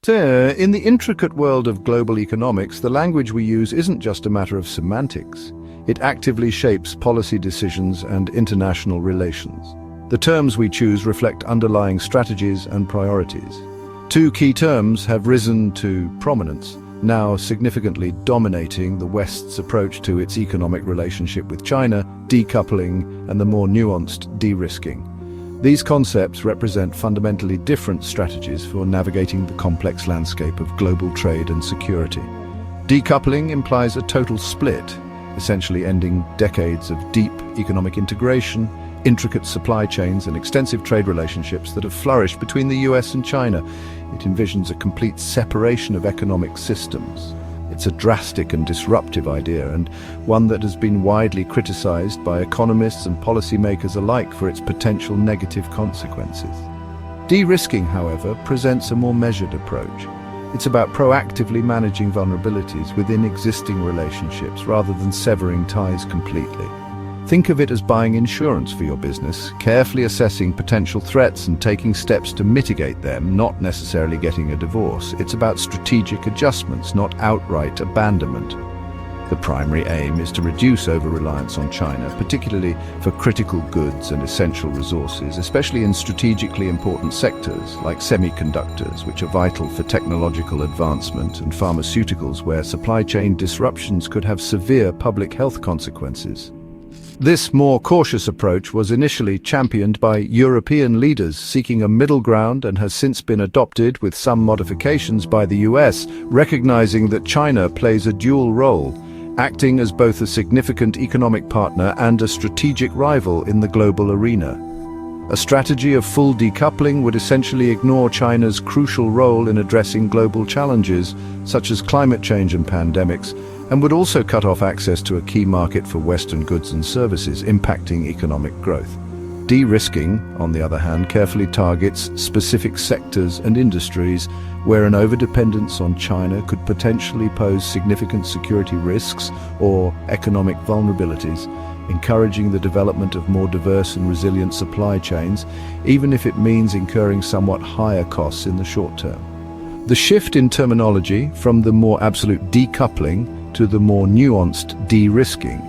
In the intricate world of global economics, the language we use isn't just a matter of semantics. It actively shapes policy decisions and international relations. The terms we choose reflect underlying strategies and priorities. Two key terms have risen to prominence, now significantly dominating the West's approach to its economic relationship with China: decoupling and the more nuanced de-risking. These concepts represent fundamentally different strategies for navigating the complex landscape of global trade and security. Decoupling implies a total split, essentially ending decades of deep economic integration, intricate supply chains and extensive trade relationships that have flourished between the US and China. It envisions a complete separation of economic systems. It's a drastic and disruptive idea, and one that has been widely criticized by economists and policymakers alike for its potential negative consequences. De-risking, however, presents a more measured approach. It's about proactively managing vulnerabilities within existing relationships rather than severing ties completely. Think of it as buying insurance for your business, carefully assessing potential threats and taking steps to mitigate them, not necessarily getting a divorce. It's about strategic adjustments, not outright abandonment. The primary aim is to reduce over-reliance on China, particularly for critical goods and essential resources, especially in strategically important sectors like semiconductors, which are vital for technological advancement, and pharmaceuticals, where supply chain disruptions could have severe public health consequences. This more cautious approach was initially championed by European leaders seeking a middle ground and has since been adopted with some modifications by the US, recognizing that China plays a dual role, acting as both a significant economic partner and a strategic rival in the global arena. A strategy of full decoupling would essentially ignore China's crucial role in addressing global challenges such as climate change and pandemics, and would also cut off access to a key market for Western goods and services, impacting economic growth. De-risking, on the other hand, carefully targets specific sectors and industries where an overdependence on China could potentially pose significant security risks or economic vulnerabilities, encouraging the development of more diverse and resilient supply chains, even if it means incurring somewhat higher costs in the short term. The shift in terminology from the more absolute decoupling to the more nuanced de-risking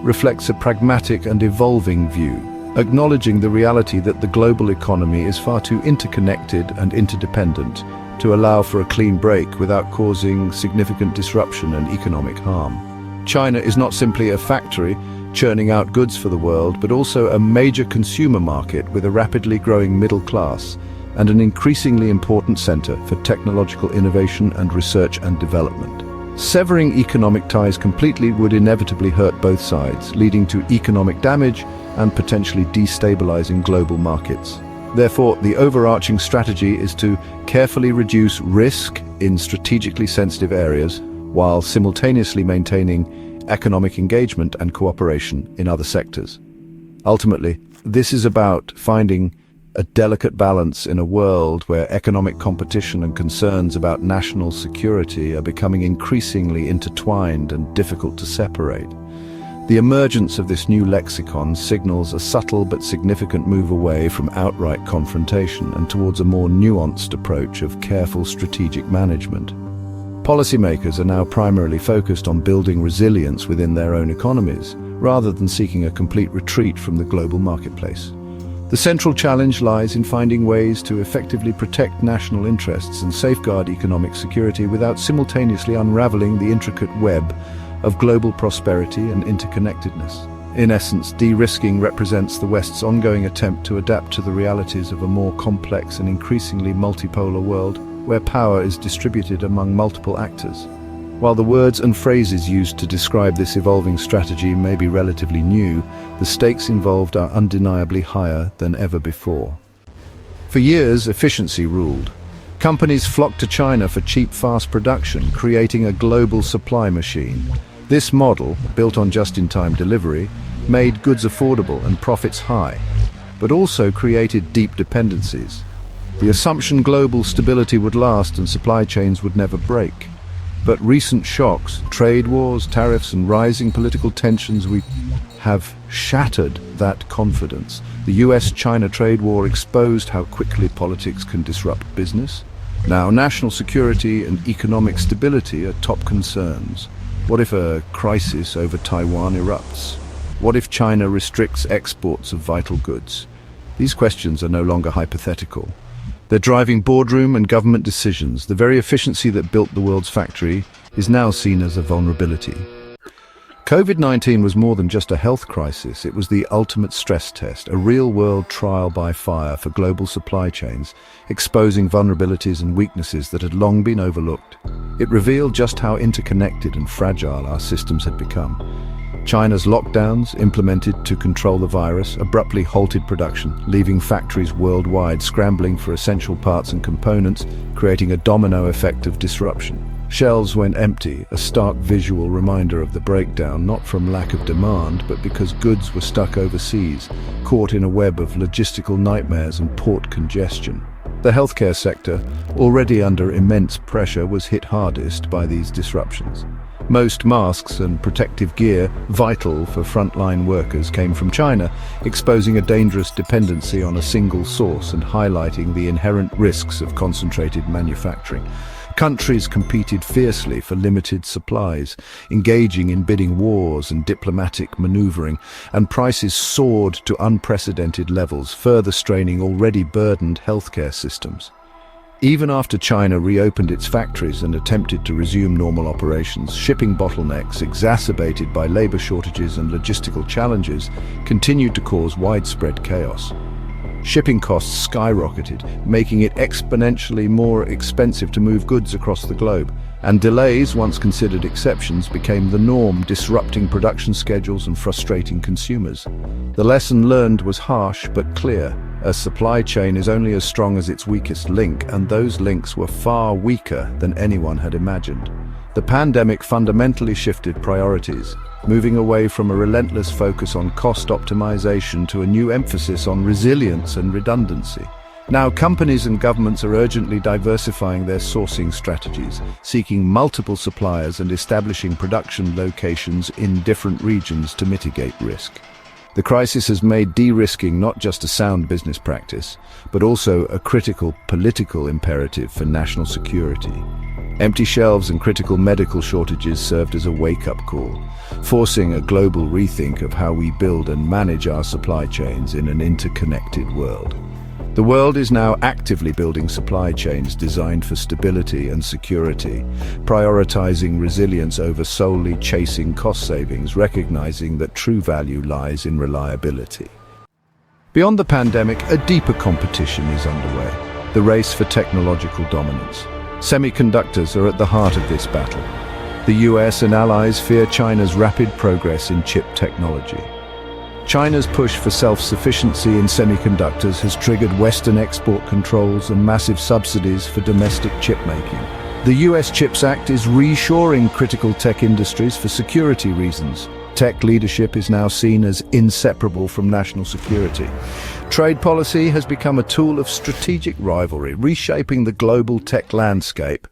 reflects a pragmatic and evolving view, acknowledging the reality that the global economy is far too interconnected and interdependent to allow for a clean break without causing significant disruption and economic harm. China is not simply a factory churning out goods for the world, but also a major consumer market with a rapidly growing middle class and an increasingly important center for technological innovation and research and development. Severing economic ties completely would inevitably hurt both sides, leading to economic damage and potentially destabilizing global markets. Therefore, the overarching strategy is to carefully reduce risk in strategically sensitive areas while simultaneously maintaining economic engagement and cooperation in other sectors. Ultimately, this is about finding a delicate balance in a world where economic competition and concerns about national security are becoming increasingly intertwined and difficult to separate. The emergence of this new lexicon signals a subtle but significant move away from outright confrontation and towards a more nuanced approach of careful strategic management. Policymakers are now primarily focused on building resilience within their own economies, rather than seeking a complete retreat from the global marketplace. The central challenge lies in finding ways to effectively protect national interests and safeguard economic security without simultaneously unraveling the intricate web of global prosperity and interconnectedness. In essence, de-risking represents the West's ongoing attempt to adapt to the realities of a more complex and increasingly multipolar world where power is distributed among multiple actors. While the words and phrases used to describe this evolving strategy may be relatively new, the stakes involved are undeniably higher than ever before. For years, efficiency ruled. Companies flocked to China for cheap, fast production, creating a global supply machine. This model, built on just-in-time delivery, made goods affordable and profits high, but also created deep dependencies. The assumption global stability would last and supply chains would never break. But recent shocks, trade wars, tariffs, and rising political tensions have shattered that confidence. The US-China trade war exposed how quickly politics can disrupt business, Now, national security and economic stability are top concerns. What if a crisis over Taiwan erupts? What if China restricts exports of vital goods? These questions are no longer hypothetical. They're driving boardroom and government decisions. The very efficiency that built the world's factory is now seen as a vulnerability. COVID-19 was more than just a health crisis. It was the ultimate stress test, a real-world trial by fire for global supply chains, exposing vulnerabilities and weaknesses that had long been overlooked. It revealed just how interconnected and fragile our systems had become. China's lockdowns, implemented to control the virus, abruptly halted production, leaving factories worldwide scrambling for essential parts and components, creating a domino effect of disruption. Shelves went empty, a stark visual reminder of the breakdown, not from lack of demand, but because goods were stuck overseas, caught in a web of logistical nightmares and port congestion. The healthcare sector, already under immense pressure, was hit hardest by these disruptions. Most masks and protective gear, vital for frontline workers, came from China, exposing a dangerous dependency on a single source and highlighting the inherent risks of concentrated manufacturing. Countries competed fiercely for limited supplies, engaging in bidding wars and diplomatic maneuvering, and prices soared to unprecedented levels, further straining already burdened healthcare systems. Even after China reopened its factories and attempted to resume normal operations, shipping bottlenecks, exacerbated by labor shortages and logistical challenges, continued to cause widespread chaos. Shipping costs skyrocketed, making it exponentially more expensive to move goods across the globe, and delays, once considered exceptions, became the norm, disrupting production schedules and frustrating consumers. The lesson learned was harsh but clear. A supply chain is only as strong as its weakest link, and those links were far weaker than anyone had imagined. The pandemic fundamentally shifted priorities, moving away from a relentless focus on cost optimization to a new emphasis on resilience and redundancy. Now, companies and governments are urgently diversifying their sourcing strategies, seeking multiple suppliers and establishing production locations in different regions to mitigate risk. The crisis has made de-risking not just a sound business practice, but also a critical political imperative for national security. Empty shelves and critical medical shortages served as a wake-up call, forcing a global rethink of how we build and manage our supply chains in an interconnected world. The world is now actively building supply chains designed for stability and security, prioritizing resilience over solely chasing cost savings, recognizing that true value lies in reliability. Beyond the pandemic, a deeper competition is underway, the race for technological dominance. Semiconductors are at the heart of this battle. The US and allies fear China's rapid progress in chip technology. China's push for self-sufficiency in semiconductors has triggered Western export controls and massive subsidies for domestic chip making. The US CHIPS Act is reshoring critical tech industries for security reasons. Tech leadership is now seen as inseparable from national security. Trade policy has become a tool of strategic rivalry, reshaping the global tech landscape.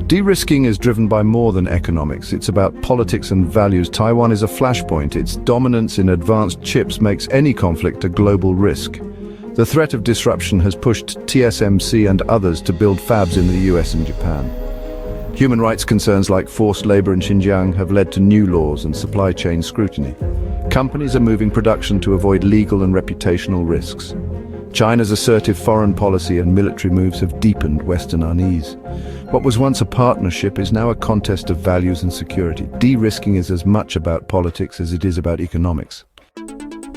De-risking is driven by more than economics. It's about politics and values. Taiwan is a flashpoint. Its dominance in advanced chips makes any conflict a global risk. The threat of disruption has pushed TSMC and others to build fabs in the US and Japan. Human rights concerns like forced labor in Xinjiang have led to new laws and supply chain scrutiny. Companies are moving production to avoid legal and reputational risks. China's assertive foreign policy and military moves have deepened Western unease. What was once a partnership is now a contest of values and security. De-risking is as much about politics as it is about economics.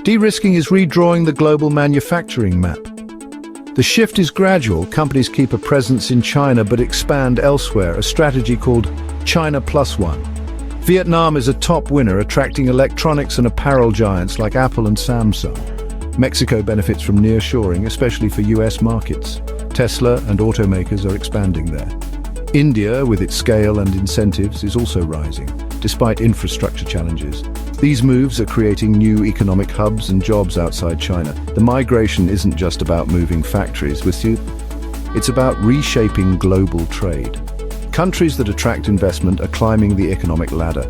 De-risking is redrawing the global manufacturing map. The shift is gradual. Companies keep a presence in China but expand elsewhere, a strategy called China Plus One. Vietnam is a top winner, attracting electronics and apparel giants like Apple and Samsung. Mexico benefits from nearshoring, especially for US markets. Tesla and automakers are expanding there. India, with its scale and incentives, is also rising, despite infrastructure challenges. These moves are creating new economic hubs and jobs outside China. The migration isn't just about moving factories with you, it's about reshaping global trade. Countries that attract investment are climbing the economic ladder.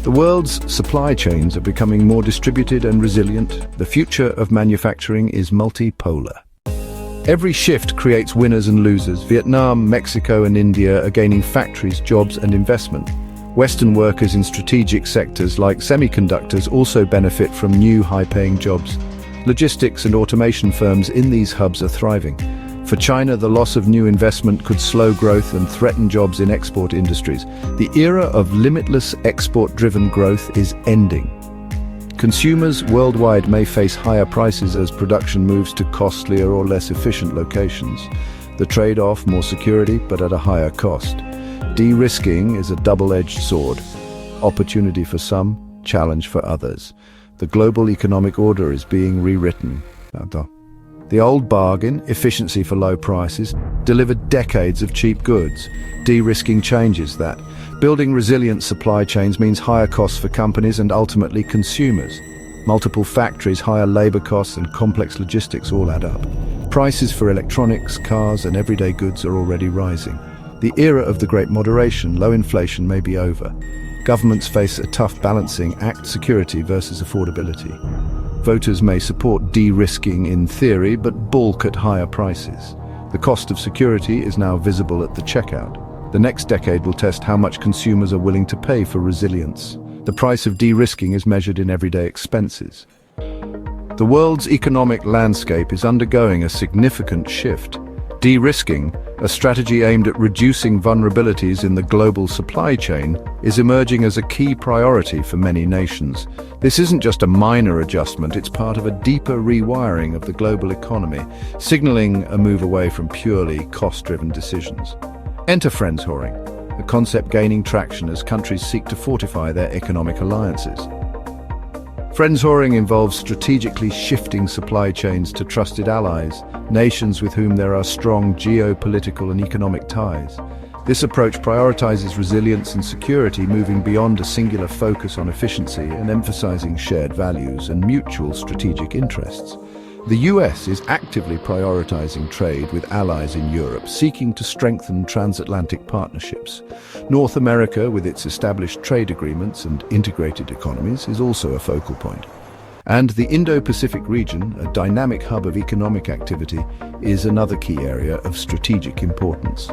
The world's supply chains are becoming more distributed and resilient. The future of manufacturing is multipolar. Every shift creates winners and losers. Vietnam, Mexico, and India are gaining factories, jobs, and investment. Western workers in strategic sectors like semiconductors also benefit from new high-paying jobs. Logistics and automation firms in these hubs are thriving. For China, the loss of new investment could slow growth and threaten jobs in export industries. The era of limitless export-driven growth is ending. Consumers worldwide may face higher prices as production moves to costlier or less efficient locations. The trade-off, more security, but at a higher cost. De-risking is a double-edged sword. Opportunity for some, challenge for others. The global economic order is being rewritten. The old bargain, efficiency for low prices, delivered decades of cheap goods. De-risking changes that. Building resilient supply chains means higher costs for companies and ultimately consumers. Multiple factories, higher labor costs, and complex logistics all add up. Prices for electronics, cars, and everyday goods are already rising. The era of the great moderation, low inflation, may be over. Governments face a tough balancing act: security versus affordability. Voters may support de-risking in theory, but balk at higher prices. The cost of security is now visible at the checkout. The next decade will test how much consumers are willing to pay for resilience. The price of de-risking is measured in everyday expenses. The world's economic landscape is undergoing a significant shift. De-risking, a strategy aimed at reducing vulnerabilities in the global supply chain, is emerging as a key priority for many nations. This isn't just a minor adjustment, it's part of a deeper rewiring of the global economy, signaling a move away from purely cost-driven decisions. Enter Friendshoring, a concept gaining traction as countries seek to fortify their economic alliances. Friendshoring involves strategically shifting supply chains to trusted allies, nations with whom there are strong geopolitical and economic ties. This approach prioritizes resilience and security, moving beyond a singular focus on efficiency and emphasizing shared values and mutual strategic interests. The US is actively prioritizing trade with allies in Europe, seeking to strengthen transatlantic partnerships. North America, with its established trade agreements and integrated economies, is also a focal point. And the Indo-Pacific region, a dynamic hub of economic activity, is another key area of strategic importance.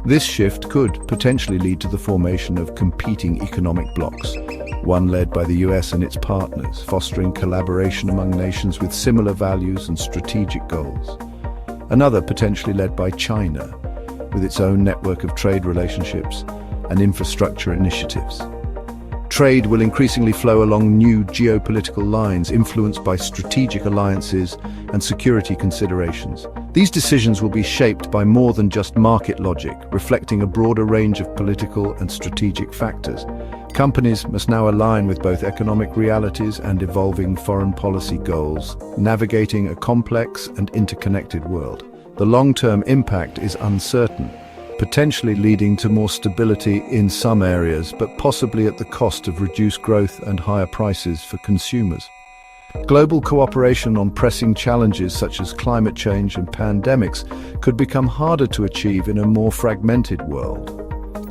This shift could potentially lead to the formation of competing economic blocs, one led by the US and its partners, fostering collaboration among nations with similar values and strategic goals. Another potentially led by China, with its own network of trade relationships and infrastructure initiatives. Trade will increasingly flow along new geopolitical lines influenced by strategic alliances and security considerations. These decisions will be shaped by more than just market logic, reflecting a broader range of political and strategic factors. Companies must now align with both economic realities and evolving foreign policy goals, navigating a complex and interconnected world. The long-term impact is uncertain, potentially leading to more stability in some areas, but possibly at the cost of reduced growth and higher prices for consumers. Global cooperation on pressing challenges such as climate change and pandemics could become harder to achieve in a more fragmented world.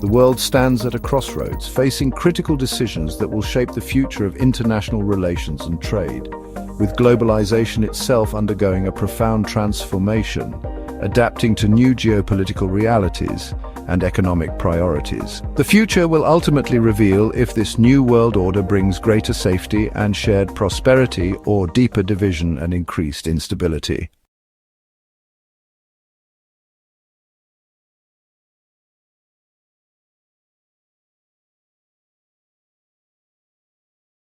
The world stands at a crossroads, facing critical decisions that will shape the future of international relations and trade, with globalization itself undergoing a profound transformation, adapting to new geopolitical realities and economic priorities. The future will ultimately reveal if this new world order brings greater safety and shared prosperity or deeper division and increased instability.